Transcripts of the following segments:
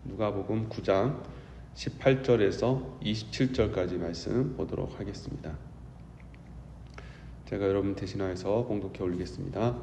누가복음 9장 18절에서 27절까지 말씀 보도록 하겠습니다. 제가 여러분 대신하여서 봉독해 올리겠습니다.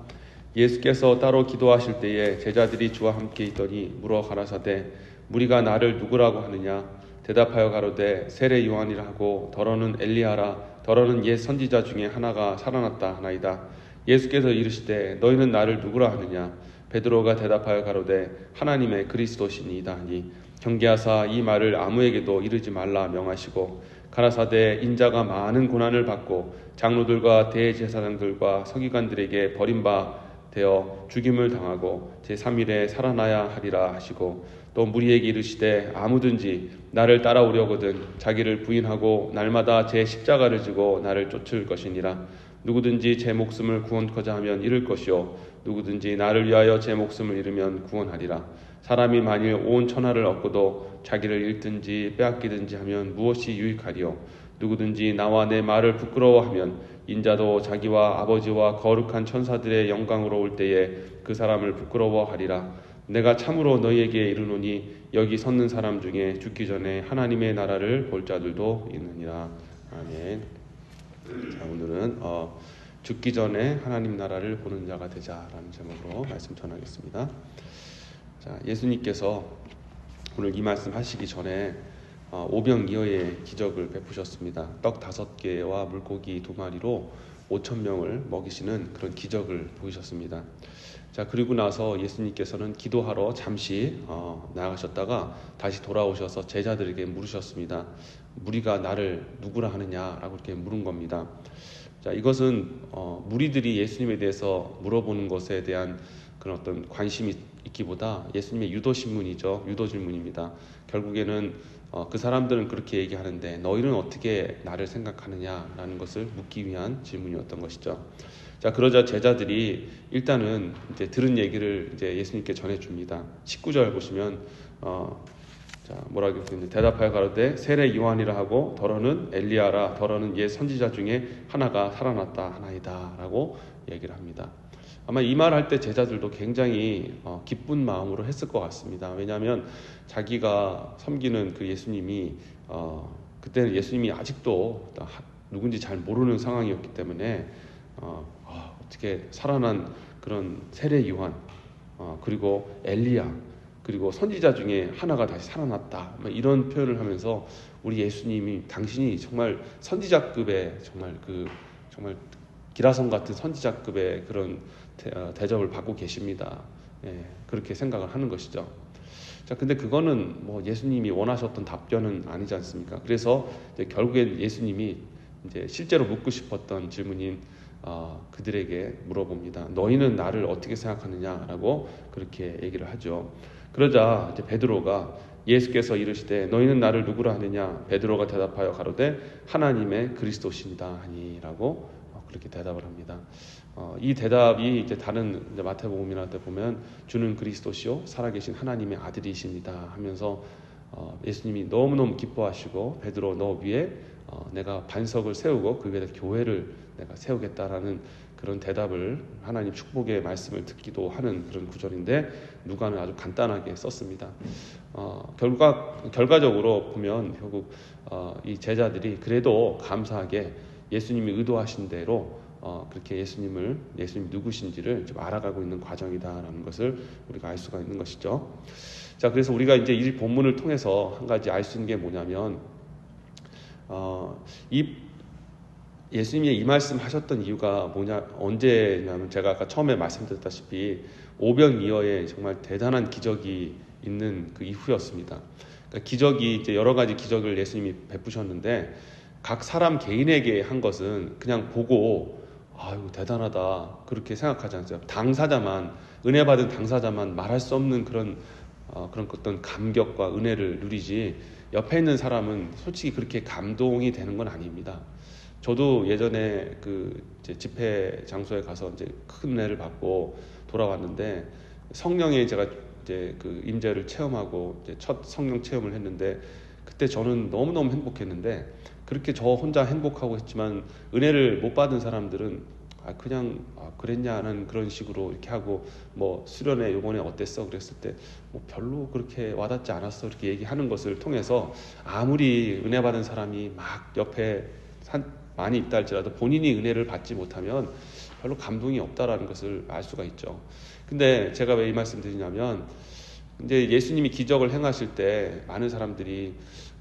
예수께서 따로 기도하실 때에 제자들이 주와 함께 있더니 물어 가라사대 무리가 나를 누구라고 하느냐? 대답하여 가로되 세례 요한이라 하고 더러는 엘리야라 더러는 옛 선지자 중에 하나가 살아났다 하나이다. 예수께서 이르시되 너희는 나를 누구라 하느냐? 베드로가 대답하여 가로되 하나님의 그리스도시니이다 하니 경계하사 이 말을 아무에게도 이르지 말라 명하시고 가라사대 인자가 많은 고난을 받고 장로들과 대제사장들과 서기관들에게 버림바 되어 죽임을 당하고 제3일에 살아나야 하리라 하시고 또 무리에게 이르시되 아무든지 나를 따라오려거든 자기를 부인하고 날마다 제 십자가를 지고 나를 쫓을 것이니라. 누구든지 제 목숨을 구원코자 하면 잃을 것이요 누구든지 나를 위하여 제 목숨을 잃으면 구원하리라. 사람이 만일 온 천하를 얻고도 자기를 잃든지 빼앗기든지 하면 무엇이 유익하리요? 누구든지 나와 내 말을 부끄러워하면 인자도 자기와 아버지와 거룩한 천사들의 영광으로 올 때에 그 사람을 부끄러워하리라. 내가 참으로 너희에게 이르노니 여기 섰는 사람 중에 죽기 전에 하나님의 나라를 볼 자들도 있느니라. 아멘. 자, 오늘은 죽기 전에 하나님 나라를 보는 자가 되자라는 제목으로 말씀 전하겠습니다. 자, 예수님께서 오늘 이 말씀 하시기 전에 오병이어의 기적을 베푸셨습니다. 떡 5개와 물고기 2마리로 5,000명을 먹이시는 그런 기적을 보이셨습니다. 자, 그리고 나서 예수님께서는 기도하러 잠시 나가셨다가 다시 돌아오셔서 제자들에게 물으셨습니다. 무리가 나를 누구라 하느냐라고 이렇게 물은 겁니다. 자, 이것은 무리들이 예수님에 대해서 물어보는 것에 대한 그런 어떤 관심이 있기보다 예수님의 유도 신문이죠. 유도 질문입니다. 결국에는 그 사람들은 그렇게 얘기하는데 너희는 어떻게 나를 생각하느냐라는 것을 묻기 위한 질문이었던 것이죠. 자, 그러자 제자들이 일단은 이제 들은 얘기를 이제 예수님께 전해줍니다. 19절 보시면 자, 뭐라고 했는데 대답하여 가로되 세례 요한이라 하고 더러는 엘리야라 더러는 옛 선지자 중에 하나가 살아났다 하나이다라고 얘기를 합니다. 아마 이 말 할 때 제자들도 굉장히 기쁜 마음으로 했을 것 같습니다. 왜냐하면 자기가 섬기는 그 예수님이 그때는 예수님이 아직도 누군지 잘 모르는 상황이었기 때문에 어떻게 살아난 그런 세례 요한 그리고 엘리야 그리고 선지자 중에 하나가 다시 살아났다 이런 표현을 하면서 우리 예수님이 당신이 정말 선지자급의 정말 기라성 같은 선지자급의 그런 대접을 받고 계십니다. 예, 그렇게 생각을 하는 것이죠. 자, 근데 그거는 뭐 예수님이 원하셨던 답변은 아니지 않습니까? 그래서 이제 결국엔 예수님이 이제 실제로 묻고 싶었던 질문인 그들에게 물어봅니다. 너희는 나를 어떻게 생각하느냐라고 그렇게 얘기를 하죠. 그러자 이제 베드로가 예수께서 이르시되 너희는 나를 누구라 하느냐? 베드로가 대답하여 가로되 하나님의 그리스도시니이다 하니라고 그렇게 대답을 합니다. 이 대답이 이제 다른 이제 마태복음이나 때 보면 주는 그리스도시요 살아계신 하나님의 아들이십니다 하면서 예수님이 너무너무 기뻐하시고 베드로 너 위에 내가 반석을 세우고 그 위에 교회를 내가 세우겠다라는 그런 대답을 하나님 축복의 말씀을 듣기도 하는 그런 구절인데 누가는 아주 간단하게 썼습니다. 결과적으로 보면 결국 이 제자들이 그래도 감사하게 예수님이 의도하신 대로 그렇게 예수님 누구신지를 좀 알아가고 있는 과정이다라는 것을 우리가 알 수가 있는 것이죠. 자, 그래서 우리가 이제 이 본문을 통해서 한 가지 알 수 있는 게 뭐냐면 이 예수님이 이 말씀하셨던 이유가 언제냐면 제가 아까 처음에 말씀드렸다시피 오병이어의 정말 대단한 기적이 있는 그 이후였습니다. 그러니까 기적이 이제 여러 가지 기적을 예수님이 베푸셨는데 각 사람 개인에게 한 것은 그냥 보고 아유 대단하다 그렇게 생각하지 않았어요. 은혜 받은 당사자만 말할 수 없는 그런 어떤 감격과 은혜를 누리지 옆에 있는 사람은 솔직히 그렇게 감동이 되는 건 아닙니다. 저도 예전에 이제 집회 장소에 가서 이제 큰 은혜를 받고 돌아왔는데 성령의 제가 이제 그 임재를 체험하고 이제 첫 성령 체험을 했는데 그때 저는 너무너무 행복했는데 그렇게 저 혼자 행복하고 했지만 은혜를 못 받은 사람들은 그냥 그랬냐는 그런 식으로 이렇게 하고 뭐 수련회 요번에 어땠어 그랬을 때 뭐 별로 그렇게 와닿지 않았어 이렇게 얘기하는 것을 통해서 아무리 은혜 받은 사람이 막 옆에 많이 있다 할지라도 본인이 은혜를 받지 못하면 별로 감동이 없다라는 것을 알 수가 있죠. 근데 제가 왜 이 말씀 드리냐면 이제 예수님이 기적을 행하실 때 많은 사람들이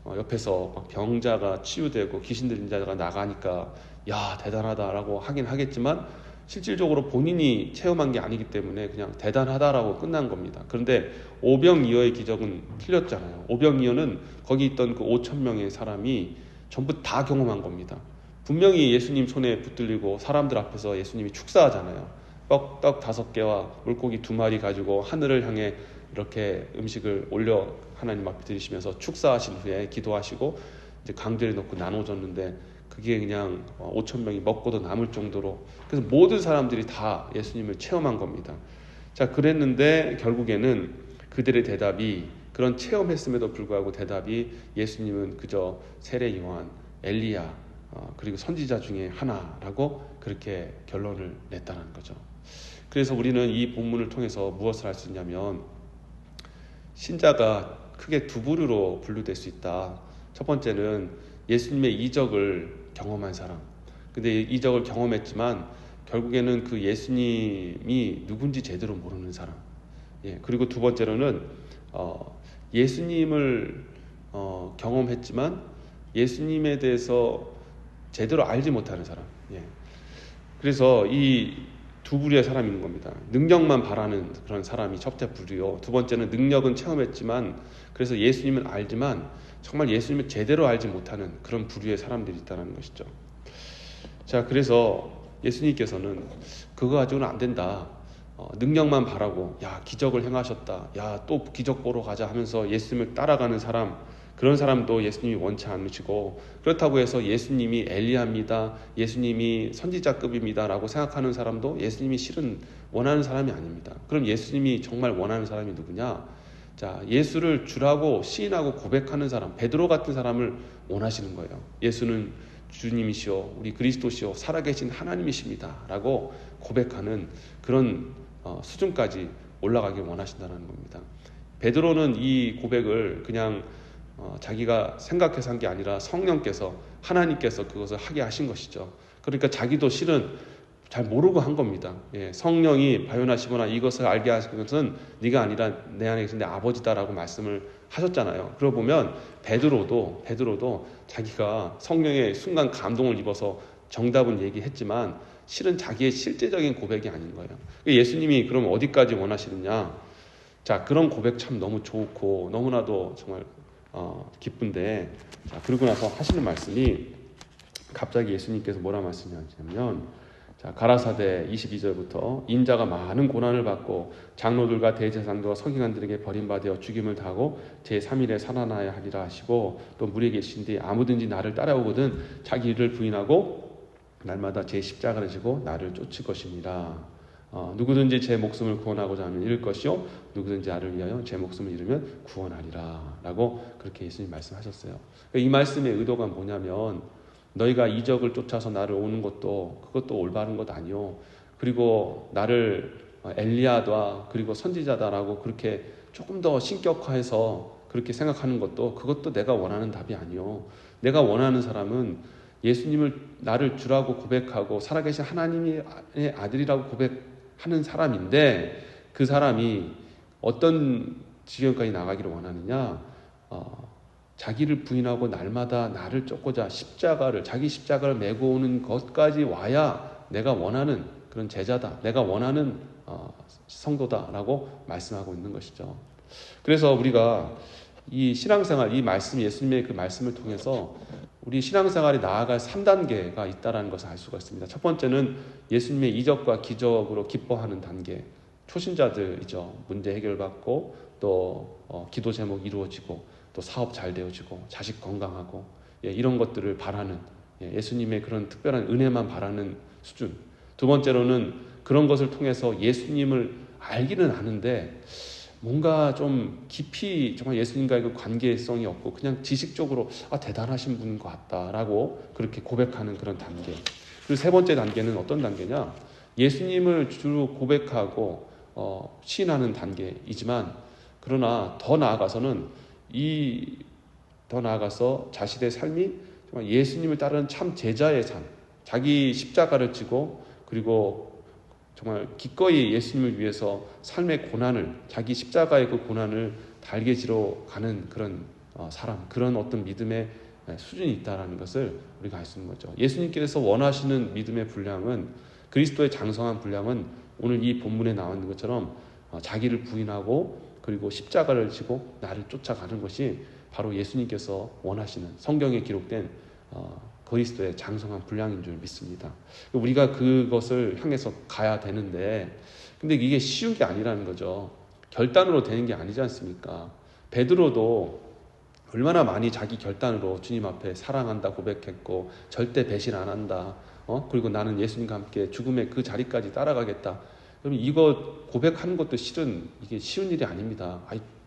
옆에서 막 병자가 치유되고 귀신 들린 자가 나가니까 야 대단하다라고 하긴 하겠지만 실질적으로 본인이 체험한 게 아니기 때문에 그냥 대단하다라고 끝난 겁니다. 그런데 오병이어의 기적은 틀렸잖아요. 오병이어는 거기 있던 그 5천 명의 사람이 전부 다 경험한 겁니다. 분명히 예수님 손에 붙들리고 사람들 앞에서 예수님이 축사하잖아요. 떡 5개와 물고기 2마리 가지고 하늘을 향해 이렇게 음식을 올려 하나님 앞에 드리시면서 축사하신 후에 기도하시고 이제 강대에 넣고 나눠줬는데 그게 그냥 5천 명이 먹고도 남을 정도로, 그래서 모든 사람들이 다 예수님을 체험한 겁니다. 자, 그랬는데 결국에는 그들의 대답이, 그런 체험했음에도 불구하고 대답이 예수님은 그저 세례 요한, 엘리야, 그리고 선지자 중에 하나라고 그렇게 결론을 냈다는 거죠. 그래서 우리는 이 본문을 통해서 무엇을 할 수 있냐면 신자가 크게 두 부류로 분류될 수 있다. 첫 번째는 예수님의 이적을 경험한 사람. 근데 이적을 경험했지만 결국에는 그 예수님이 누군지 제대로 모르는 사람. 그리고 두 번째로는 예수님을 경험했지만 예수님에 대해서 제대로 알지 못하는 사람. 그래서 이 두 부류의 사람이 있는 겁니다. 능력만 바라는 그런 사람이 첫째 부류요. 두 번째는 능력은 체험했지만 그래서 예수님은 알지만 정말 예수님을 제대로 알지 못하는 그런 부류의 사람들이 있다는 것이죠. 자, 그래서 예수님께서는 그거 가지고는 안 된다. 능력만 바라고 야 기적을 행하셨다. 야 또 기적 보러 가자 하면서 예수님을 따라가는 사람, 그런 사람도 예수님이 원치 않으시고, 그렇다고 해서 예수님이 엘리야입니다, 예수님이 선지자급입니다 라고 생각하는 사람도 예수님이 실은 원하는 사람이 아닙니다. 그럼 예수님이 정말 원하는 사람이 누구냐? 자, 예수를 주라고 시인하고 고백하는 사람, 베드로 같은 사람을 원하시는 거예요. 예수는 주님이시오, 우리 그리스도시오, 살아계신 하나님이십니다 라고 고백하는 그런 수준까지 올라가길 원하신다는 겁니다. 베드로는 이 고백을 그냥 자기가 생각해서 한 게 아니라 성령께서, 하나님께서 그것을 하게 하신 것이죠. 그러니까 자기도 실은 잘 모르고 한 겁니다. 성령이 발현하시거나 이것을 알게 하신 것은 네가 아니라 내 안에 계신 내 아버지다라고 말씀을 하셨잖아요. 그러고 보면 베드로도 자기가 성령의 순간 감동을 입어서 정답은 얘기했지만 실은 자기의 실제적인 고백이 아닌 거예요. 예수님이 그럼 어디까지 원하시느냐? 자, 그런 고백 참 너무 좋고 너무나도 정말 기쁜데, 자, 그러고 나서 하시는 말씀이 갑자기 예수님께서 뭐라 말씀하시냐면, 자, 가라사대 22절부터 인자가 많은 고난을 받고 장로들과 대제사장들과 서기관들에게 버림받아 죽임을 당하고 제3일에 살아나야 하리라 하시고, 또 무리에 계신 뒤 아무든지 나를 따라오거든 자기 일을 부인하고 날마다 제 십자가를 지고 나를 쫓을 것입니다. 누구든지 제 목숨을 구원하고자 하면 잃을 것이요 누구든지 나를 위하여 제 목숨을 잃으면 구원하리라 라고 그렇게 예수님 말씀하셨어요. 이 말씀의 의도가 뭐냐면, 너희가 이적을 쫓아서 나를 오는 것도 그것도 올바른 것 아니요, 그리고 나를 엘리야다 그리고 선지자다라고 그렇게 조금 더 신격화해서 그렇게 생각하는 것도 그것도 내가 원하는 답이 아니요, 내가 원하는 사람은 예수님을 나를 주라고 고백하고 살아계신 하나님의 아들이라고 고백하는 사람인데, 그 사람이 어떤 지경까지 나가기를 원하느냐? 자기를 부인하고 날마다 나를 쫓고자 자기 십자가를 메고 오는 것까지 와야 내가 원하는 그런 제자다, 내가 원하는 성도다라고 말씀하고 있는 것이죠. 그래서 우리가 이 신앙생활, 이 말씀, 예수님의 그 말씀을 통해서 우리 신앙생활이 나아갈 3단계가 있다는 것을 알 수가 있습니다. 첫 번째는 예수님의 이적과 기적으로 기뻐하는 단계. 초신자들이죠. 문제 해결받고 또 기도 제목 이루어지고 또 사업 잘 되어지고 자식 건강하고 이런 것들을 바라는, 예수님의 그런 특별한 은혜만 바라는 수준. 두 번째로는 그런 것을 통해서 예수님을 알기는 아는데 뭔가 좀 깊이 정말 예수님과의 그 관계성이 없고 그냥 지식적으로 대단하신 분인 것 같다라고 그렇게 고백하는 그런 단계. 그리고 세 번째 단계는 어떤 단계냐? 예수님을 주로 고백하고 시인하는 단계이지만, 그러나 더 나아가서 자신의 삶이 정말 예수님을 따르는 참 제자의 삶, 자기 십자가를 지고 그리고 정말 기꺼이 예수님을 위해서 삶의 고난을, 자기 십자가의 그 고난을 달게 지러 가는 그런 사람, 그런 어떤 믿음의 수준이 있다는 것을 우리가 알 수 있는 거죠. 예수님께서 원하시는 믿음의 분량은, 그리스도의 장성한 분량은 오늘 이 본문에 나와 있는 것처럼 자기를 부인하고 그리고 십자가를 지고 나를 쫓아가는 것이 바로 예수님께서 원하시는, 성경에 기록된 그리스도의 장성한 분량인 줄 믿습니다. 우리가 그것을 향해서 가야 되는데, 근데 이게 쉬운 게 아니라는 거죠. 결단으로 되는 게 아니지 않습니까? 베드로도 얼마나 많이 자기 결단으로 주님 앞에 사랑한다 고백했고, 절대 배신 안 한다, 그리고 나는 예수님과 함께 죽음의 그 자리까지 따라가겠다. 그럼 이거 고백하는 것도 실은 이게 쉬운 일이 아닙니다.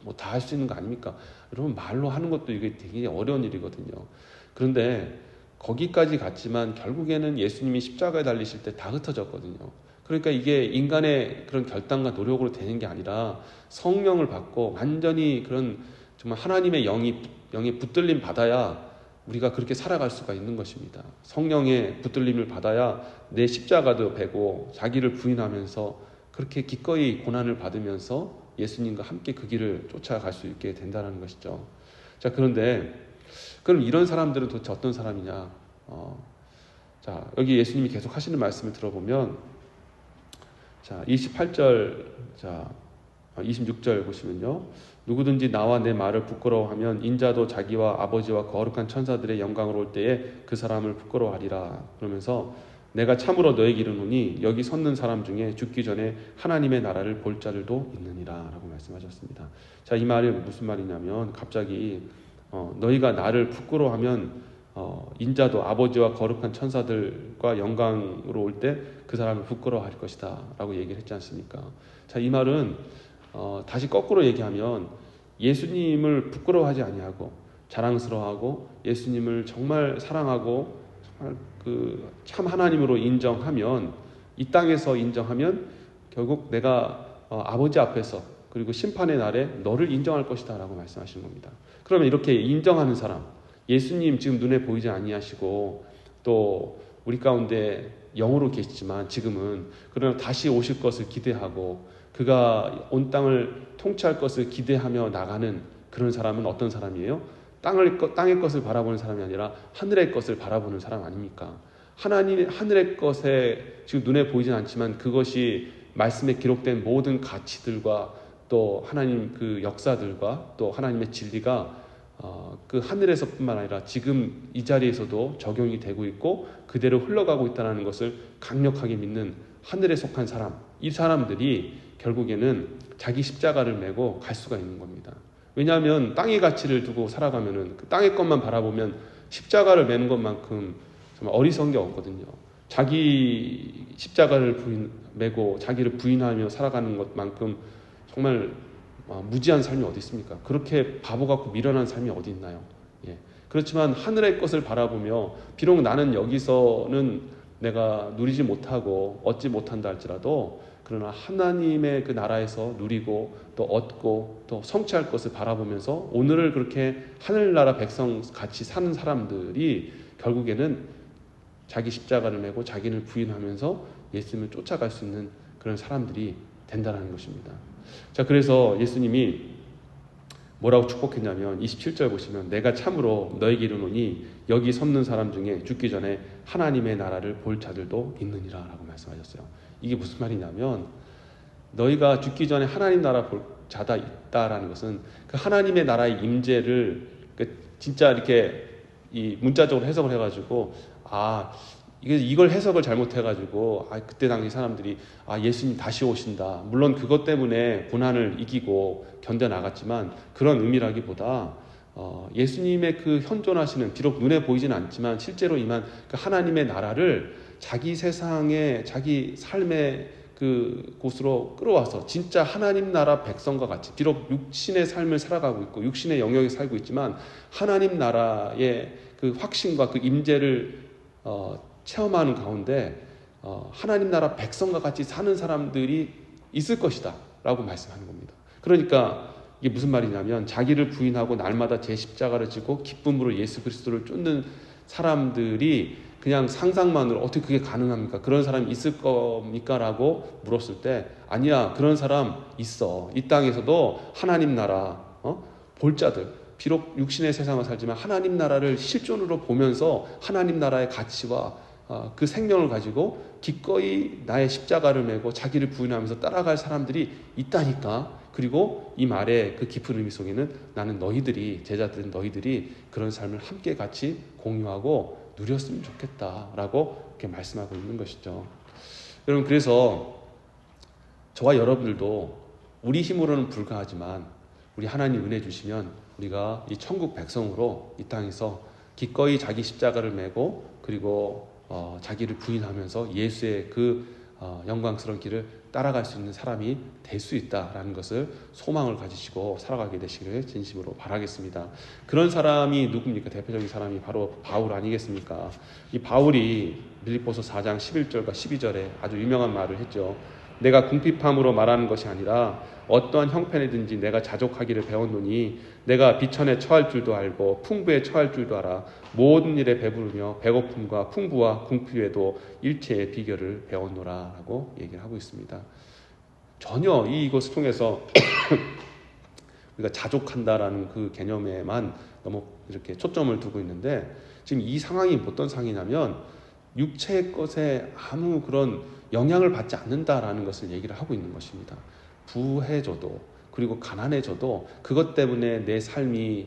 뭐 다 할 수 있는 거 아닙니까? 여러분, 말로 하는 것도 이게 되게 어려운 일이거든요. 그런데 거기까지 갔지만 결국에는 예수님이 십자가에 달리실 때 다 흩어졌거든요. 그러니까 이게 인간의 그런 결단과 노력으로 되는 게 아니라 성령을 받고 완전히 그런 정말 하나님의 영이 붙들림 받아야 우리가 그렇게 살아갈 수가 있는 것입니다. 성령의 붙들림을 받아야 내 십자가도 베고 자기를 부인하면서 그렇게 기꺼이 고난을 받으면서 예수님과 함께 그 길을 쫓아갈 수 있게 된다는 것이죠. 자, 그런데 그럼 이런 사람들은 도대체 어떤 사람이냐? 자, 여기 예수님이 계속 하시는 말씀을 들어보면, 자, 28절, 자, 26절 보시면요. 누구든지 나와 내 말을 부끄러워하면 인자도 자기와 아버지와 거룩한 천사들의 영광으로 올 때에 그 사람을 부끄러워하리라. 그러면서 내가 참으로 너에게 이르노니 여기 섰는 사람 중에 죽기 전에 하나님의 나라를 볼 자들도 있느니라 라고 말씀하셨습니다. 자, 이 말이 무슨 말이냐면, 갑자기 너희가 나를 부끄러워하면 인자도 아버지와 거룩한 천사들과 영광으로 올 때 그 사람을 부끄러워할 것이다 라고 얘기를 했지 않습니까? 자, 이 말은 다시 거꾸로 얘기하면 예수님을 부끄러워하지 아니하고 자랑스러워하고 예수님을 정말 사랑하고 정말 그 참 하나님으로 인정하면, 이 땅에서 인정하면 결국 내가 아버지 앞에서 그리고 심판의 날에 너를 인정할 것이다 라고 말씀하시는 겁니다. 그러면 이렇게 인정하는 사람, 예수님 지금 눈에 보이지 아니하시고 또 우리 가운데 영으로 계시지만 지금은, 그러나 다시 오실 것을 기대하고 그가 온 땅을 통치할 것을 기대하며 나가는 그런 사람은 어떤 사람이에요? 땅의 것을 바라보는 사람이 아니라 하늘의 것을 바라보는 사람 아닙니까? 하늘의 것에 지금 눈에 보이진 않지만 그것이 말씀에 기록된 모든 가치들과 또 하나님 그 역사들과 또 하나님의 진리가 그 하늘에서뿐만 아니라 지금 이 자리에서도 적용이 되고 있고 그대로 흘러가고 있다는 것을 강력하게 믿는 하늘에 속한 사람, 이 사람들이 결국에는 자기 십자가를 메고 갈 수가 있는 겁니다. 왜냐하면 땅의 가치를 두고 살아가면은 그 땅의 것만 바라보면 십자가를 메는 것만큼 정말 어리석은 게 없거든요. 자기 십자가를 메고 자기를 부인하며 살아가는 것만큼 정말 무지한 삶이 어디 있습니까? 그렇게 바보 같고 미련한 삶이 어디 있나요? 예. 그렇지만 하늘의 것을 바라보며 비록 나는 여기서는 내가 누리지 못하고 얻지 못한다 할지라도, 그러나 하나님의 그 나라에서 누리고 또 얻고 또 성취할 것을 바라보면서 오늘을 그렇게 하늘나라 백성 같이 사는 사람들이 결국에는 자기 십자가를 메고 자기를 부인하면서 예수님을 쫓아갈 수 있는 그런 사람들이 된다는 것입니다. 자, 그래서 예수님이 뭐라고 축복했냐면 27절 보시면 내가 참으로 너에게 이르노니 여기 섰는 사람 중에 죽기 전에 하나님의 나라를 볼 자들도 있느니라 라고 말씀하셨어요. 이게 무슨 말이냐면, 너희가 죽기 전에 하나님 나라 볼 자다 있다라는 것은 그 하나님의 나라의 임재를 진짜 이렇게 이 문자적으로 해석을 해가지고 이걸 해석을 잘못해가지고 그때 당시 사람들이 예수님 다시 오신다, 물론 그것 때문에 고난을 이기고 견뎌나갔지만 그런 의미라기보다 예수님의 그 현존하시는, 비록 눈에 보이지는 않지만 실제로 임한 그 하나님의 나라를 자기 세상에 자기 삶의 그 곳으로 끌어와서 진짜 하나님 나라 백성과 같이, 비록 육신의 삶을 살아가고 있고 육신의 영역에 살고 있지만 하나님 나라의 그 확신과 그 임재를 체험하는 가운데 하나님 나라 백성과 같이 사는 사람들이 있을 것이다 라고 말씀하는 겁니다. 그러니까 이게 무슨 말이냐면 자기를 부인하고 날마다 제 십자가를 지고 기쁨으로 예수 그리스도를 쫓는 사람들이 그냥 상상만으로 어떻게 그게 가능합니까? 그런 사람이 있을 겁니까? 라고 물었을 때 아니야, 그런 사람 있어. 이 땅에서도 하나님 나라 볼 자들, 비록 육신의 세상을 살지만 하나님 나라를 실존으로 보면서 하나님 나라의 가치와 그 생명을 가지고 기꺼이 나의 십자가를 메고 자기를 부인하면서 따라갈 사람들이 있다니까. 그리고 이 말의 그 깊은 의미 속에는 나는 너희들이, 제자들은 너희들이 그런 삶을 함께 같이 공유하고 누렸으면 좋겠다라고 이렇게 말씀하고 있는 것이죠. 여러분, 그래서 저와 여러분들도 우리 힘으로는 불가하지만 우리 하나님 은혜 주시면 우리가 이 천국 백성으로 이 땅에서 기꺼이 자기 십자가를 메고 그리고 자기를 부인하면서 예수의 그 영광스러운 길을 따라갈 수 있는 사람이 될 수 있다라는 것을 소망을 가지시고 살아가게 되시기를 진심으로 바라겠습니다. 그런 사람이 누굽니까? 대표적인 사람이 바로 바울 아니겠습니까? 이 바울이 빌립보서 4장 11절과 12절에 아주 유명한 말을 했죠. 내가 궁핍함으로 말하는 것이 아니라 어떠한 형편이든지 내가 자족하기를 배웠노니 내가 비천에 처할 줄도 알고 풍부에 처할 줄도 알아 모든 일에 배부르며 배고픔과 풍부와 궁핍에도 일체의 비결을 배웠노라 라고 얘기를 하고 있습니다. 전혀 이것을 통해서 우리가 자족한다라는 그 개념에만 너무 이렇게 초점을 두고 있는데 지금 이 상황이 어떤 상황이냐면 육체의 것에 아무 그런 영향을 받지 않는다라는 것을 얘기를 하고 있는 것입니다. 부해져도 그리고 가난해져도 그것 때문에 내 삶이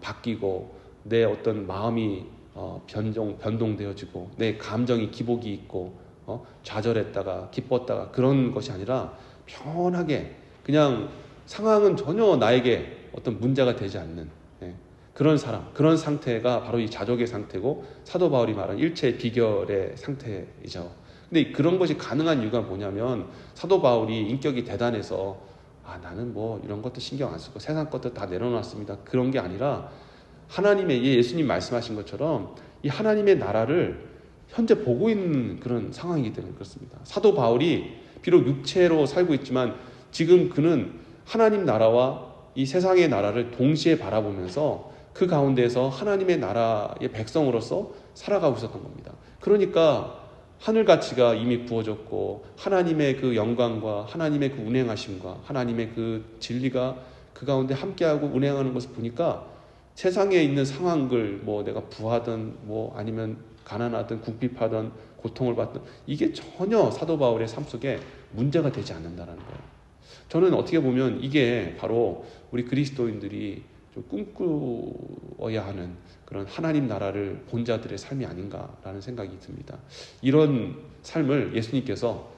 바뀌고 내 어떤 마음이 변동되어지고 내 감정이 기복이 있고 좌절했다가 기뻤다가 그런 것이 아니라 편하게 그냥 상황은 전혀 나에게 어떤 문제가 되지 않는 그런 사람, 그런 상태가 바로 이 자족의 상태고 사도 바울이 말한 일체의 비결의 상태이죠. 근데 그런 것이 가능한 이유가 뭐냐면 사도 바울이 인격이 대단해서 나는 뭐 이런 것도 신경 안 쓰고 세상 것도 다 내려놨습니다. 그런 게 아니라 하나님의 예수님 말씀하신 것처럼 이 하나님의 나라를 현재 보고 있는 그런 상황이기 때문에 그렇습니다. 사도 바울이 비록 육체로 살고 있지만 지금 그는 하나님 나라와 이 세상의 나라를 동시에 바라보면서 그 가운데서 하나님의 나라의 백성으로서 살아가고 있었던 겁니다. 그러니까 하늘 가치가 이미 부어졌고 하나님의 그 영광과 하나님의 그 운행하심과 하나님의 그 진리가 그 가운데 함께하고 운행하는 것을 보니까 세상에 있는 상황들 뭐 내가 부하든 뭐 아니면 가난하든 궁핍하든 고통을 받든 이게 전혀 사도 바울의 삶 속에 문제가 되지 않는다는 거예요. 저는 어떻게 보면 이게 바로 우리 그리스도인들이 좀 꿈꾸어야 하는 그런 하나님 나라를 본 자들의 삶이 아닌가라는 생각이 듭니다. 이런 삶을 예수님께서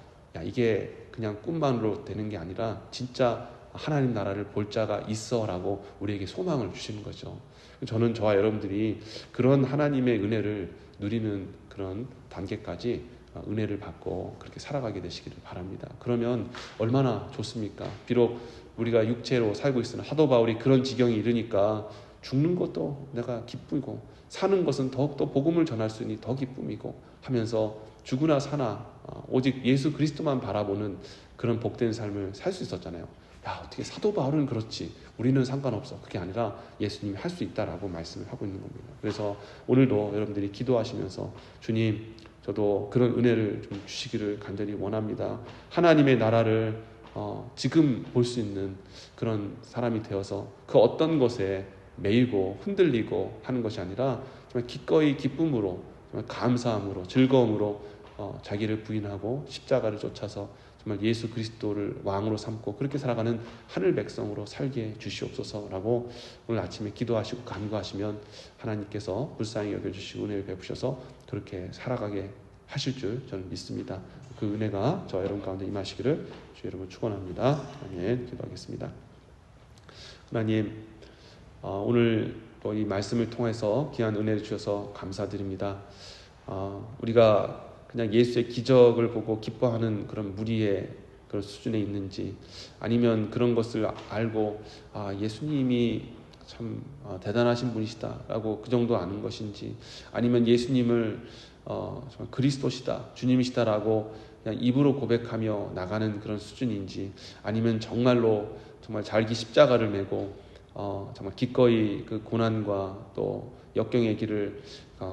이게 그냥 꿈만으로 되는 게 아니라 진짜 하나님 나라를 볼 자가 있어라고 우리에게 소망을 주시는 거죠. 저는 저와 여러분들이 그런 하나님의 은혜를 누리는 그런 단계까지 은혜를 받고 그렇게 살아가게 되시기를 바랍니다. 그러면 얼마나 좋습니까? 비록 우리가 육체로 살고 있으나 사도 바울이 그런 지경에 이르니까 죽는 것도 내가 기쁘고 사는 것은 더욱더 복음을 전할 수 있으니 더 기쁨이고 하면서 죽으나 사나 오직 예수 그리스도만 바라보는 그런 복된 삶을 살 수 있었잖아요. 어떻게 사도 바울은 그렇지 우리는 상관없어. 그게 아니라 예수님이 할 수 있다라고 말씀을 하고 있는 겁니다. 그래서 오늘도 여러분들이 기도하시면서 주님 저도 그런 은혜를 좀 주시기를 간절히 원합니다. 하나님의 나라를 지금 볼 수 있는 그런 사람이 되어서 그 어떤 것에 매이고 흔들리고 하는 것이 아니라 정말 기꺼이 기쁨으로 정말 감사함으로 즐거움으로 자기를 부인하고 십자가를 쫓아서 정말 예수 그리스도를 왕으로 삼고 그렇게 살아가는 하늘 백성으로 살게 주시옵소서라고 오늘 아침에 기도하시고 간구하시면 하나님께서 불쌍히 여겨주시고 은혜를 베푸셔서 그렇게 살아가게 하실 줄 저는 믿습니다. 그 은혜가 저 여러분 가운데 임하시기를 주 여러분 축원합니다. 아멘. 기도하겠습니다. 하나님 오늘 또 이 말씀을 통해서 귀한 은혜를 주셔서 감사드립니다. 우리가 그냥 예수의 기적을 보고 기뻐하는 그런 무리의 그런 수준에 있는지 아니면 그런 것을 알고 예수님이 참 대단하신 분이시다라고 그 정도 아는 것인지 아니면 예수님을 정말 그리스도시다, 주님이시다라고 그냥 입으로 고백하며 나가는 그런 수준인지, 아니면 정말로 정말 잘기 십자가를 메고 정말 기꺼이 그 고난과 또 역경의 길을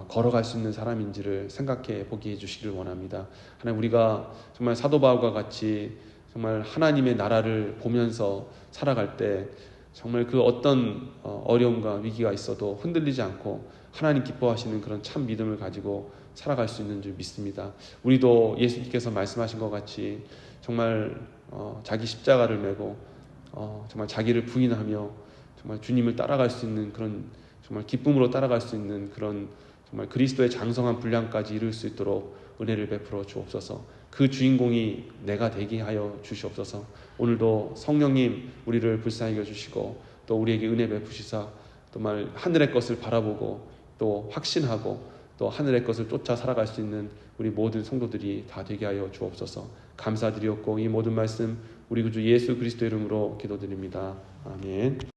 걸어갈 수 있는 사람인지를 생각해 보게 해주시기를 원합니다. 하나님, 우리가 정말 사도 바울과 같이 정말 하나님의 나라를 보면서 살아갈 때 정말 그 어떤 어려움과 위기가 있어도 흔들리지 않고 하나님 기뻐하시는 그런 참 믿음을 가지고 살아갈 수 있는 줄 믿습니다. 우리도 예수님께서 말씀하신 것 같이 정말 자기 십자가를 메고 정말 자기를 부인하며 정말 주님을 따라갈 수 있는 그런, 정말 기쁨으로 따라갈 수 있는 그런 정말 그리스도의 장성한 분량까지 이룰 수 있도록 은혜를 베풀어 주옵소서. 그 주인공이 내가 되게 하여 주시옵소서. 오늘도 성령님 우리를 불쌍히 여주시고 또 우리에게 은혜 베푸시사 정말 하늘의 것을 바라보고 또 확신하고 또 하늘의 것을 쫓아 살아갈 수 있는 우리 모든 성도들이 다 되게 하여 주옵소서. 감사드리옵고 이 모든 말씀 우리 구주 예수 그리스도 이름으로 기도드립니다. 아멘.